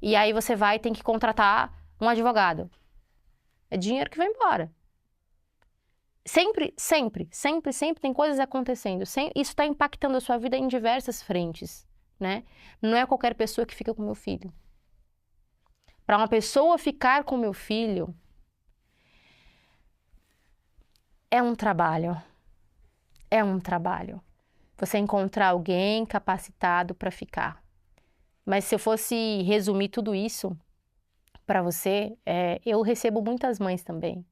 E aí você vai ter que contratar um advogado. É dinheiro que vai embora. Sempre tem coisas acontecendo. Isso está impactando a sua vida em diversas frentes, né? Não é qualquer pessoa que fica com meu filho. Para uma pessoa ficar com meu filho, é um trabalho. É um trabalho. Você encontrar alguém capacitado para ficar. Mas se eu fosse resumir tudo isso para você, eu recebo muitas mães também.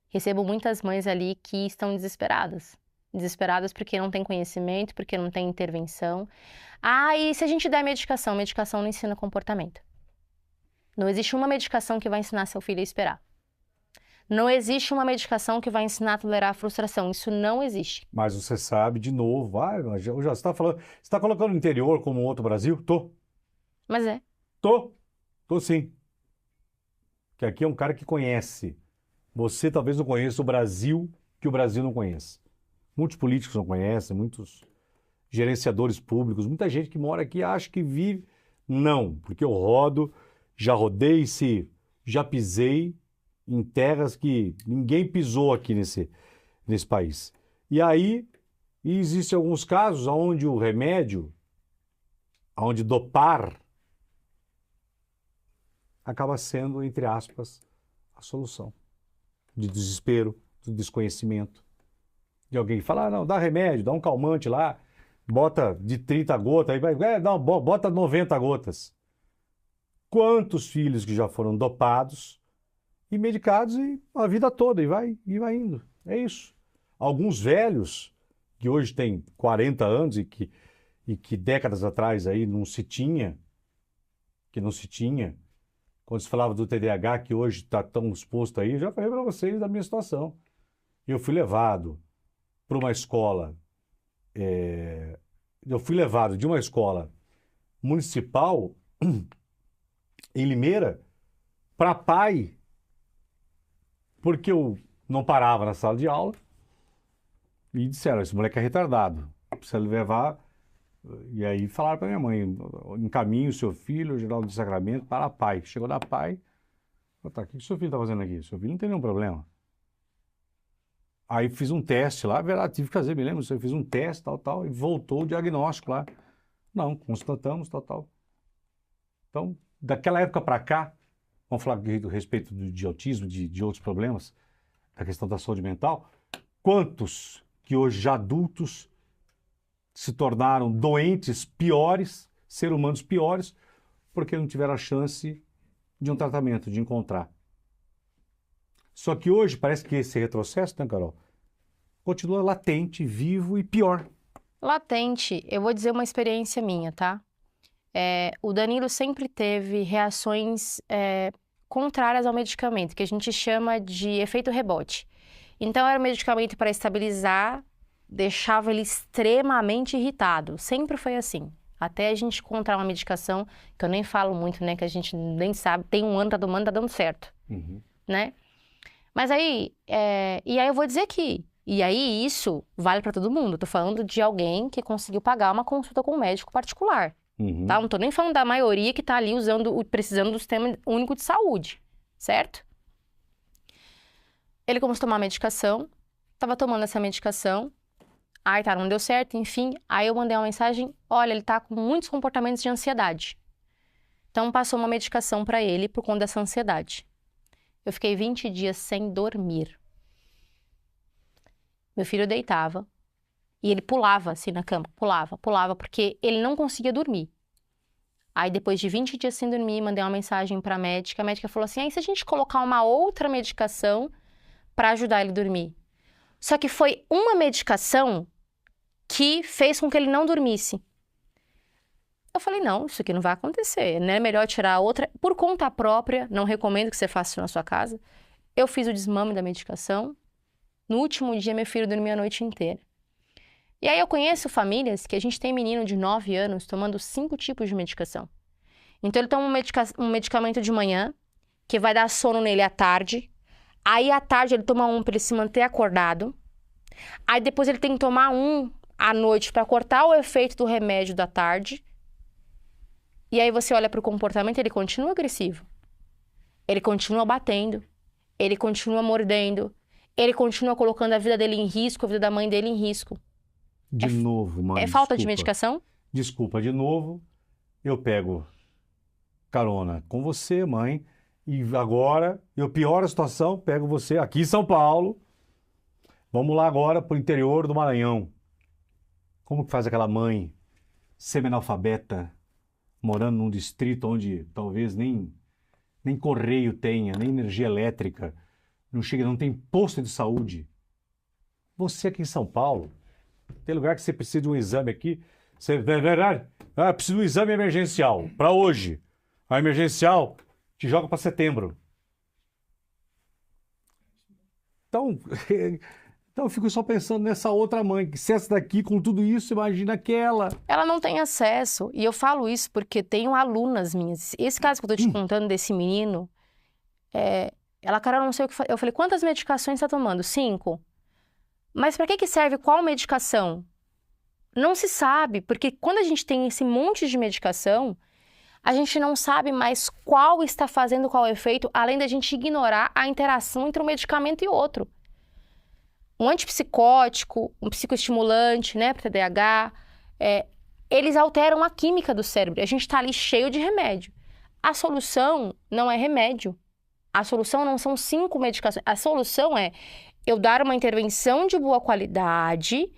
Recebo muitas mães ali que estão desesperadas. Desesperadas porque não tem conhecimento, porque não tem intervenção. Ah, e se a gente der medicação? Medicação não ensina comportamento. Não existe uma medicação que vai ensinar seu filho a esperar. Não existe uma medicação que vai ensinar a tolerar a frustração. Isso não existe. Mas você sabe, de novo, você está falando, você está colocando o interior como um outro Brasil? Tô. Mas é. Tô sim. Que aqui é um cara que conhece. Você talvez não conheça o Brasil que o Brasil não conhece. Muitos políticos não conhecem, muitos gerenciadores públicos, muita gente que mora aqui acha que vive. Não, porque eu rodo, já rodei, já pisei em terras que ninguém pisou aqui nesse país. E aí, existem alguns casos onde o remédio, onde dopar, acaba sendo, entre aspas, a solução. De desespero, de desconhecimento. De alguém que fala, não, dá remédio, dá um calmante lá, bota de 30 gotas, aí não, bota 90 gotas. Quantos filhos que já foram dopados e medicados e a vida toda, e vai indo. É isso. Alguns velhos, que hoje têm 40 anos e que décadas atrás aí não se tinha, quando se falava do TDAH, que hoje está tão exposto aí, eu já falei para vocês da minha situação. Eu fui levado para uma escola, eu fui levado de uma escola municipal em Limeira para pai, porque eu não parava na sala de aula e disseram, esse moleque é retardado, precisa levar. E aí falaram para minha mãe, encaminhe o seu filho, Geraldo de Sacramento, para a PAI. Chegou da PAI, tá, o que o seu filho está fazendo aqui? Seu filho não tem nenhum problema. Aí fiz um teste lá, verdade, tive que fazer, me lembro, eu fiz um teste, tal, e voltou o diagnóstico lá. Não, constatamos, tal. Então, daquela época para cá, vamos falar a respeito de autismo, de outros problemas, da questão da saúde mental, quantos que hoje já adultos se tornaram doentes piores, seres humanos piores, porque não tiveram a chance de um tratamento, de encontrar. Só que hoje parece que esse retrocesso, né, Carol, continua latente, vivo e pior. Latente, eu vou dizer uma experiência minha, tá? O Danilo sempre teve reações contrárias ao medicamento, que a gente chama de efeito rebote. Então, era um medicamento para estabilizar, deixava ele extremamente irritado. Sempre foi assim. Até a gente encontrar uma medicação, que eu nem falo muito, né? Que a gente nem sabe, tem um ano, tá tomando, tá dando certo. Né? Mas aí, e aí eu vou dizer que, e aí isso vale para todo mundo. Eu tô falando de alguém que conseguiu pagar uma consulta com um médico particular. Tá? Não tô nem falando da maioria que tá ali precisando do sistema único de saúde, certo? Ele começou a tomar medicação, tava tomando essa medicação, aí tá, não deu certo, enfim. Aí eu mandei uma mensagem, olha, ele tá com muitos comportamentos de ansiedade. Então passou uma medicação para ele por conta dessa ansiedade. Eu fiquei 20 dias sem dormir. Meu filho deitava e ele pulava assim na cama, pulava, porque ele não conseguia dormir. Aí depois de 20 dias sem dormir, mandei uma mensagem para a médica falou assim, aí se a gente colocar uma outra medicação para ajudar ele a dormir? Só que foi uma medicação que fez com que ele não dormisse. Eu falei, não, isso aqui não vai acontecer, né? É melhor tirar a outra por conta própria, não recomendo que você faça isso na sua casa. Eu fiz o desmame da medicação. No último dia, meu filho dormiu a noite inteira. E aí eu conheço famílias que a gente tem menino de 9 anos tomando 5 tipos de medicação. Então ele toma um medicamento de manhã, que vai dar sono nele à tarde. Aí à tarde ele toma um para ele se manter acordado. Aí depois ele tem que tomar um à noite para cortar o efeito do remédio da tarde. E aí você olha para o comportamento, ele continua agressivo. Ele continua batendo. Ele continua mordendo. Ele continua colocando a vida dele em risco, a vida da mãe dele em risco. De novo, mãe, É falta de desculpa. medicação? Desculpa, de novo, eu pego carona com você, mãe, e agora eu pioro a situação, pego você aqui em São Paulo, vamos lá agora para o interior do Maranhão. Como que faz aquela mãe semi-analfabeta, morando num distrito onde talvez nem correio tenha, nem energia elétrica, não chega, não tem posto de saúde? Você aqui em São Paulo, tem lugar que você precisa de um exame aqui, é verdade? Precisa de um exame emergencial para hoje. A emergencial te joga para setembro. Então, eu fico só pensando nessa outra mãe, que se essa daqui com tudo isso, imagina aquela. Ela não tem acesso. E eu falo isso porque tenho alunas minhas. Esse caso que eu tô te contando desse menino, ela, cara, eu não sei o que fazer. Eu falei, quantas medicações você tá tomando? 5. Mas para que serve qual medicação? Não se sabe, porque quando a gente tem esse monte de medicação, a gente não sabe mais qual está fazendo qual efeito, além da gente ignorar a interação entre um medicamento e outro. Um antipsicótico, um psicoestimulante, né, para TDAH, eles alteram a química do cérebro. A gente está ali cheio de remédio. A solução não é remédio. A solução não são 5 medicações. A solução é eu dar uma intervenção de boa qualidade.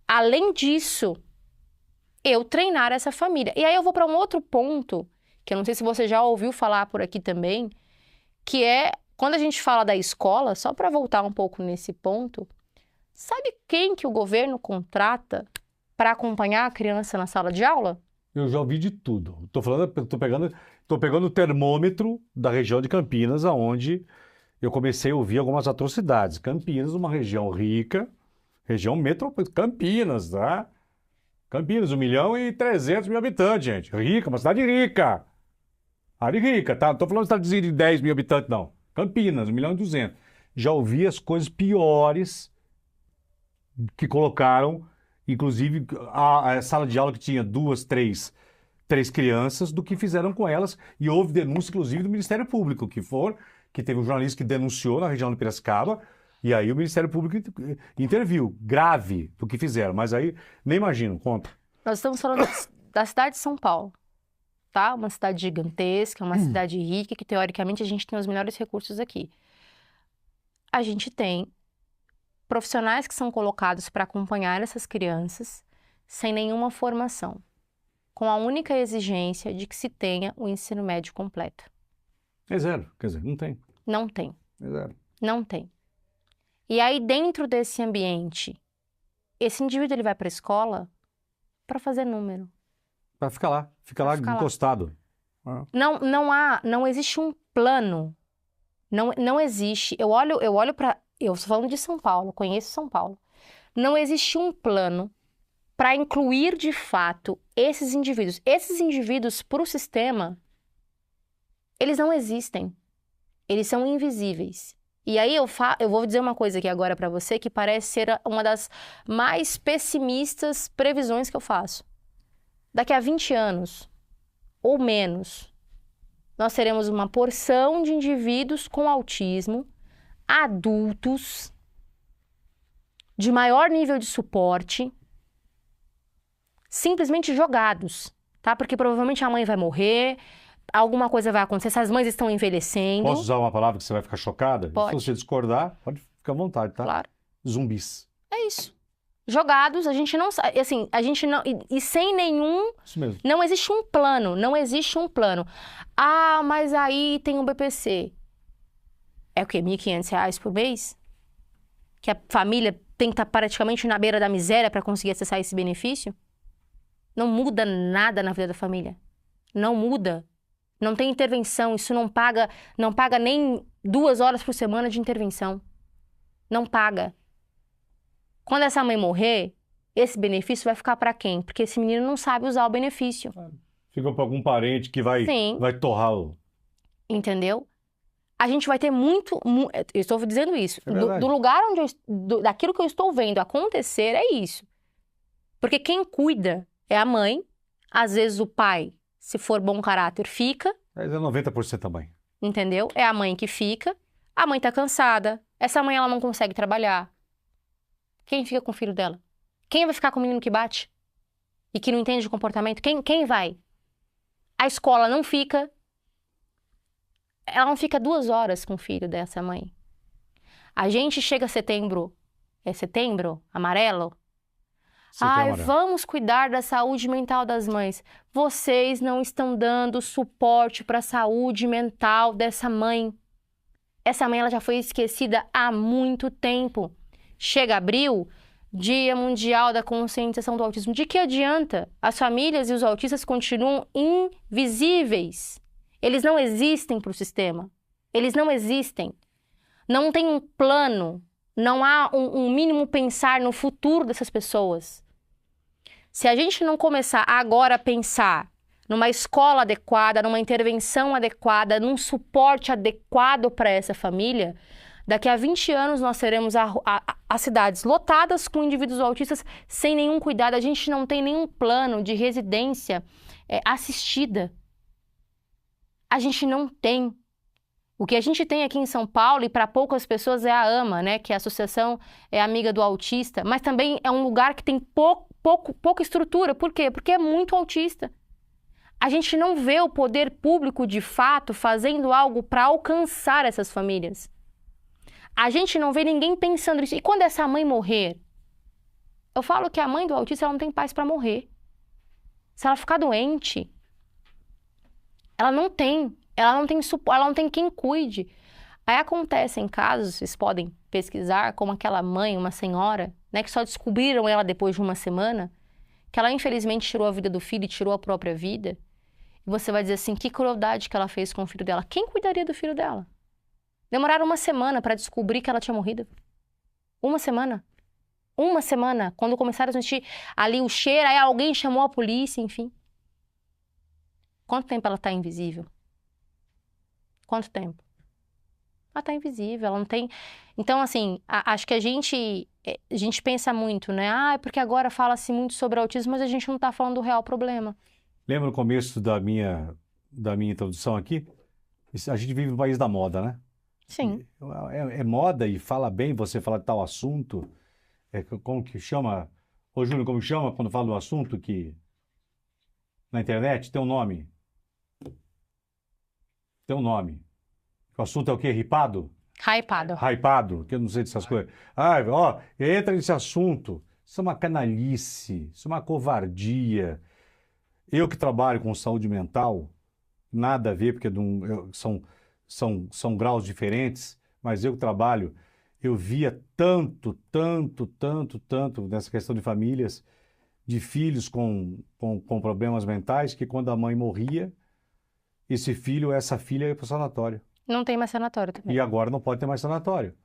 Além disso, eu treinar essa família. E aí eu vou para um outro ponto, que eu não sei se você já ouviu falar por aqui também, que é quando a gente fala da escola, só para voltar um pouco nesse ponto, sabe quem que o governo contrata para acompanhar a criança na sala de aula? Eu já ouvi de tudo. Tô pegando o termômetro da região de Campinas, aonde eu comecei a ouvir algumas atrocidades. Campinas, uma região rica, região metropolitana, Campinas, tá? Campinas, 1.300.000 habitantes, gente. Rica, uma cidade rica. Área rica, tá? Não tô falando de cidadezinha de 10 mil habitantes, não. Campinas, 1.200.000. Já ouvi as coisas piores que colocaram, inclusive a sala de aula que tinha 2, 3 crianças, do que fizeram com elas. E houve denúncia, inclusive, do Ministério Público, que teve um jornalista que denunciou na região de Piracicaba. E aí o Ministério Público interviu, grave, do que fizeram. Mas aí, nem imagino, conta. Nós estamos falando da cidade de São Paulo, tá? Uma cidade gigantesca, uma cidade rica, que teoricamente a gente tem os melhores recursos aqui. A gente tem profissionais que são colocados para acompanhar essas crianças sem nenhuma formação, com a única exigência de que se tenha o ensino médio completo. É zero, quer dizer, não tem. Não tem. É zero. Não tem. E aí, dentro desse ambiente, esse indivíduo ele vai para a escola para fazer número. Para ficar lá encostado. Não existe um plano. Não existe. Eu olho para... Eu estou falando de São Paulo, conheço São Paulo. Não existe um plano para incluir, de fato, esses indivíduos. Esses indivíduos, para o sistema, eles não existem. Eles são invisíveis. E aí eu vou dizer uma coisa aqui agora para você que parece ser uma das mais pessimistas previsões que eu faço. Daqui a 20 anos, ou menos, nós teremos uma porção de indivíduos com autismo, adultos, de maior nível de suporte, simplesmente jogados, tá? Porque provavelmente a mãe vai morrer, alguma coisa vai acontecer, essas mães estão envelhecendo. Posso usar uma palavra que você vai ficar chocada? Pode. Se você discordar, pode ficar à vontade, tá? Claro. Zumbis. É isso. Jogados, a gente não sabe, assim, a gente não... E sem nenhum... Isso mesmo. Não existe um plano, não existe um plano. Ah, mas aí tem um BPC. É o quê? R$1.500 por mês? Que a família tem que estar praticamente na beira da miséria para conseguir acessar esse benefício? Não muda nada na vida da família. Não muda. Não tem intervenção, isso não paga nem 2 horas por semana de intervenção. Não paga. Quando essa mãe morrer, esse benefício vai ficar para quem? Porque esse menino não sabe usar o benefício. Fica para algum parente que vai torrar o... Entendeu? A gente vai ter muito... Eu estou dizendo isso. Do lugar onde daquilo que eu estou vendo acontecer, é isso. Porque quem cuida é a mãe, às vezes o pai se for bom caráter, fica. Mas é 90% também. Entendeu? É a mãe que fica. A mãe tá cansada. Essa mãe, ela não consegue trabalhar. Quem fica com o filho dela? Quem vai ficar com o menino que bate? E que não entende o comportamento? Quem vai? A escola não fica. Ela não fica 2 horas com o filho dessa mãe. A gente chega setembro. É setembro? Amarelo? Ai, vamos cuidar da saúde mental das mães. Vocês não estão dando suporte para a saúde mental dessa mãe. Essa mãe ela já foi esquecida há muito tempo. Chega abril, Dia Mundial da Conscientização do Autismo. De que adianta? As famílias e os autistas continuam invisíveis. Eles não existem para o sistema. Eles não existem. Não tem um plano. Não há um mínimo pensar no futuro dessas pessoas. Se a gente não começar agora a pensar numa escola adequada, numa intervenção adequada, num suporte adequado para essa família, daqui a 20 anos nós teremos as cidades lotadas com indivíduos autistas sem nenhum cuidado. A gente não tem nenhum plano de residência assistida. A gente não tem. O que a gente tem aqui em São Paulo, e para poucas pessoas, é a AMA, né? Que é a Associação Amiga do Autista, mas também é um lugar que tem pouca estrutura. Por quê? Porque é muito autista. A gente não vê o poder público, de fato, fazendo algo para alcançar essas famílias. A gente não vê ninguém pensando nisso. E quando essa mãe morrer? Eu falo que a mãe do autista ela não tem paz para morrer. Se ela ficar doente, ela não tem suporte, ela não tem quem cuide. Aí acontecem casos, vocês podem pesquisar, como aquela mãe, uma senhora, né, que só descobriram ela depois de uma semana, que ela infelizmente tirou a vida do filho e tirou a própria vida. E você vai dizer assim, que crueldade que ela fez com o filho dela. Quem cuidaria do filho dela? Demoraram uma semana para descobrir que ela tinha morrido. Uma semana. Uma semana. Quando começaram a sentir ali o cheiro, aí alguém chamou a polícia, enfim. Quanto tempo ela está invisível? Quanto tempo? Ela está invisível, ela não tem... Então, assim, acho que a gente pensa muito, né? Ah, porque agora fala-se muito sobre autismo, mas a gente não está falando do real problema. Lembra no começo da minha introdução aqui? A gente vive no país da moda, né? Sim. É moda e fala bem você falar de tal assunto. Como que chama? Ô, Júnior, como chama quando fala do assunto que... Na internet tem um nome. Tem um nome. O assunto é o quê? Ripado? Hypado. Hypado, que eu não sei dessas coisas. Ah, ó, entra nesse assunto. Isso é uma canalice, isso é uma covardia. Eu que trabalho com saúde mental, nada a ver, porque são graus diferentes, mas eu que trabalho, eu via tanto nessa questão de famílias, de filhos com problemas mentais, que quando a mãe morria, esse filho ou essa filha ia para o sanatório. Não tem mais sanatório também. E agora não pode ter mais sanatório.